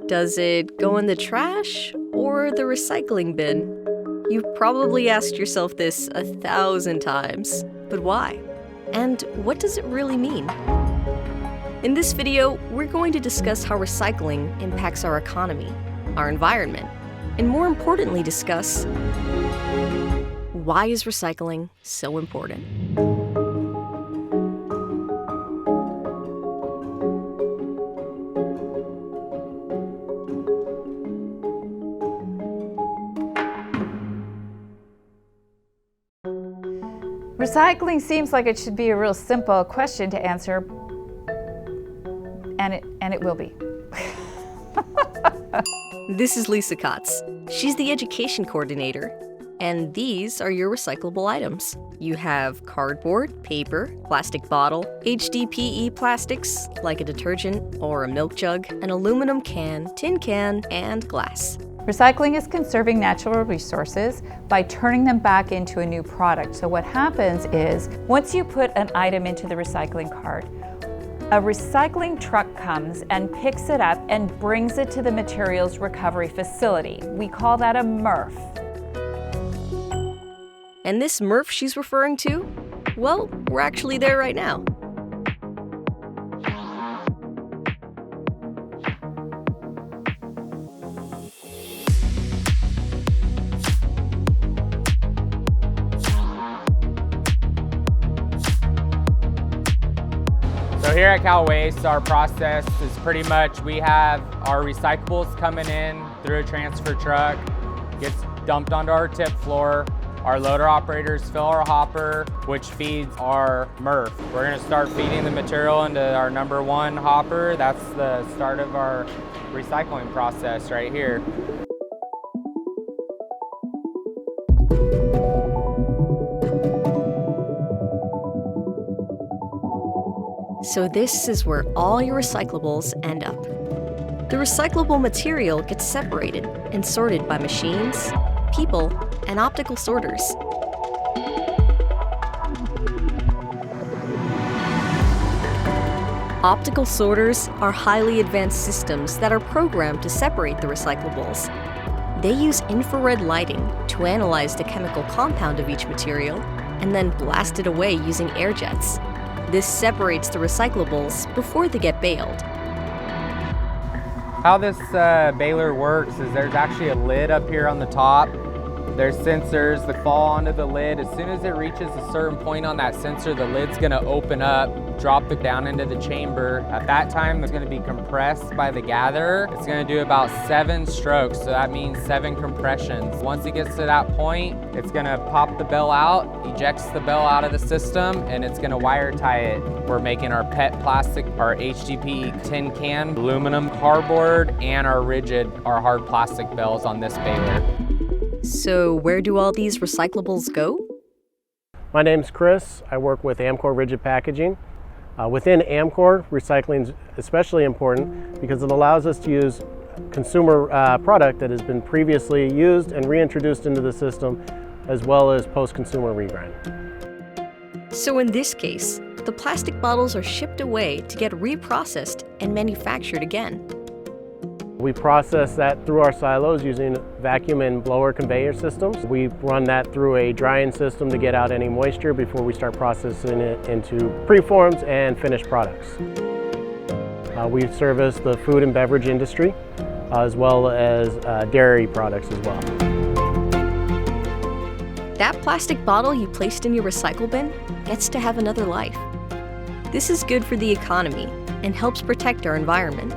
Does it go in the trash or the recycling bin? You've probably asked yourself this 1,000 times, but why? And what does it really mean? In this video, we're going to discuss how recycling impacts our economy, our environment, and more importantly discuss why is recycling so important? Recycling seems like it should be a real simple question to answer, and it will be. This is Lisa Kotz. She's the education coordinator, and these are your recyclable items. You have cardboard, paper, plastic bottle, HDPE plastics like a detergent or a milk jug, an aluminum can, tin can, and glass. Recycling is conserving natural resources by turning them back into a new product. So what happens is, once you put an item into the recycling cart, a recycling truck comes and picks it up and brings it to the materials recovery facility. We call that a MRF. And this MRF she's referring to? Well, we're actually there right now. So here at Cal Waste, our process is pretty much we have our recyclables coming in through a transfer truck, gets dumped onto our tip floor. Our loader operators fill our hopper, which feeds our MRF. We're gonna start feeding the material into our number 1 hopper. That's the start of our recycling process right here. So this is where all your recyclables end up. The recyclable material gets separated and sorted by machines, people, and optical sorters. Optical sorters are highly advanced systems that are programmed to separate the recyclables. They use infrared lighting to analyze the chemical compound of each material and then blast it away using air jets. This separates the recyclables before they get baled. How this baler works is there's actually a lid up here on the top. There's sensors that fall onto the lid. As soon as it reaches a certain point on that sensor, the lid's gonna open up, drop it down into the chamber. At that time, it's gonna be compressed by the gatherer. It's gonna do about 7 strokes, so that means 7 compressions. Once it gets to that point, it's gonna pop the bell out, ejects the bell out of the system, and it's gonna wire tie it. We're making our PET plastic, our HDPE tin can, aluminum, cardboard, and our rigid, our hard plastic bells on this baler. So where do all these recyclables go? My name's Chris. I work with Amcor Rigid Packaging. Within Amcor, recycling is especially important because it allows us to use consumer product that has been previously used and reintroduced into the system, as well as post-consumer regrind. So in this case, the plastic bottles are shipped away to get reprocessed and manufactured again. We process that through our silos using vacuum and blower conveyor systems. We run that through a drying system to get out any moisture before we start processing it into preforms and finished products. We service the food and beverage industry, as well as dairy products as well. That plastic bottle you placed in your recycle bin gets to have another life. This is good for the economy and helps protect our environment.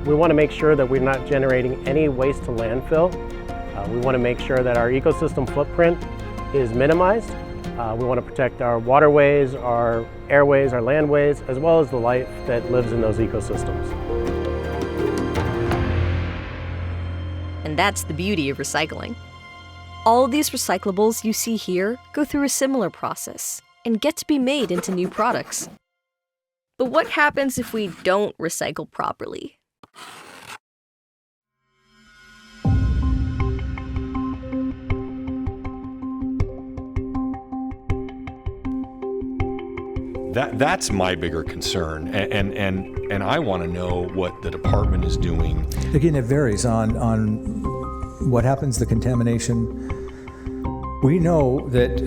We want to make sure that we're not generating any waste to landfill. We want to make sure that our ecosystem footprint is minimized. We want to protect our waterways, our airways, our landways, as well as the life that lives in those ecosystems. And that's the beauty of recycling. All of these recyclables you see here go through a similar process and get to be made into new products. But what happens if we don't recycle properly? That's my bigger concern, and I want to know what the department is doing. Again, it varies on what happens, the contamination. We know that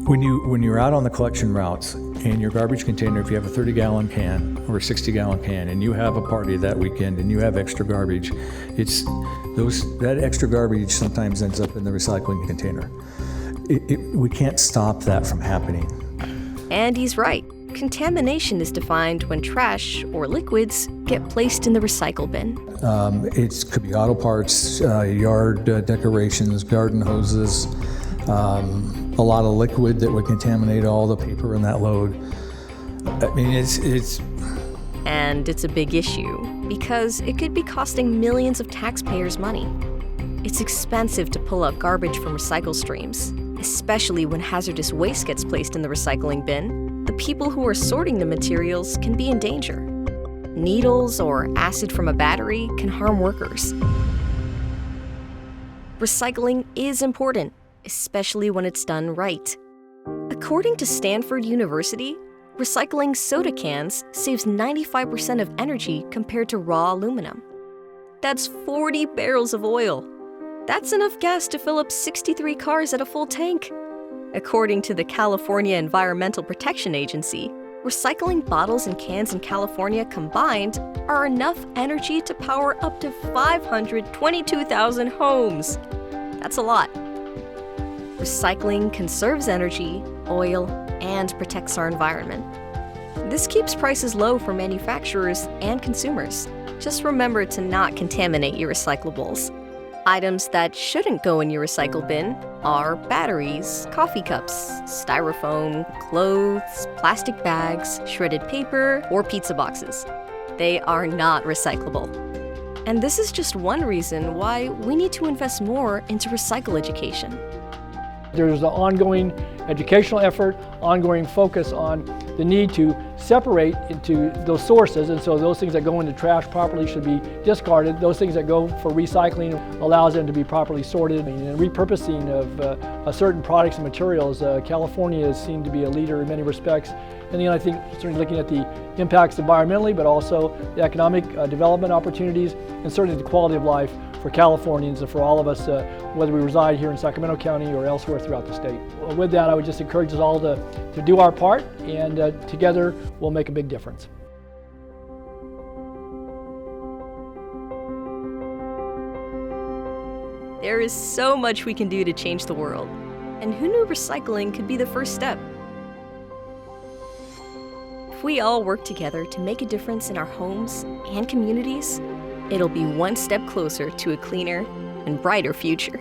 when you're out on the collection routes and your garbage container, if you have a 30-gallon can or a 60-gallon can and you have a party that weekend and you have extra garbage, that extra garbage sometimes ends up in the recycling container. We can't stop that from happening. And he's right. Contamination is defined when trash or liquids get placed in the recycle bin. It could be auto parts, yard decorations, garden hoses, a lot of liquid that would contaminate all the paper in that load. I mean, it's... And it's a big issue because it could be costing millions of taxpayers' money. It's expensive to pull out garbage from recycle streams, especially when hazardous waste gets placed in the recycling bin. The people who are sorting the materials can be in danger. Needles or acid from a battery can harm workers. Recycling is important, especially when it's done right. According to Stanford University, recycling soda cans saves 95% of energy compared to raw aluminum. That's 40 barrels of oil. That's enough gas to fill up 63 cars at a full tank. According to the California Environmental Protection Agency, recycling bottles and cans in California combined are enough energy to power up to 522,000 homes. That's a lot. Recycling conserves energy, oil, and protects our environment. This keeps prices low for manufacturers and consumers. Just remember to not contaminate your recyclables. Items that shouldn't go in your recycle bin are batteries, coffee cups, styrofoam, clothes, plastic bags, shredded paper, or pizza boxes. They are not recyclable. And this is just one reason why we need to invest more into recycle education. There's an ongoing educational effort, ongoing focus on the need to separate into those sources, and so those things that go into trash properly should be discarded. Those things that go for recycling allows them to be properly sorted. And repurposing of certain products and materials, California is seen to be a leader in many respects. And then I think certainly looking at the impacts environmentally, but also the economic development opportunities, and certainly the quality of life for Californians and for all of us, whether we reside here in Sacramento County or elsewhere throughout the state. With that, I would just encourage us all to do our part, and together we'll make a big difference. There is so much we can do to change the world. And who knew recycling could be the first step? If we all work together to make a difference in our homes and communities, it'll be one step closer to a cleaner and brighter future.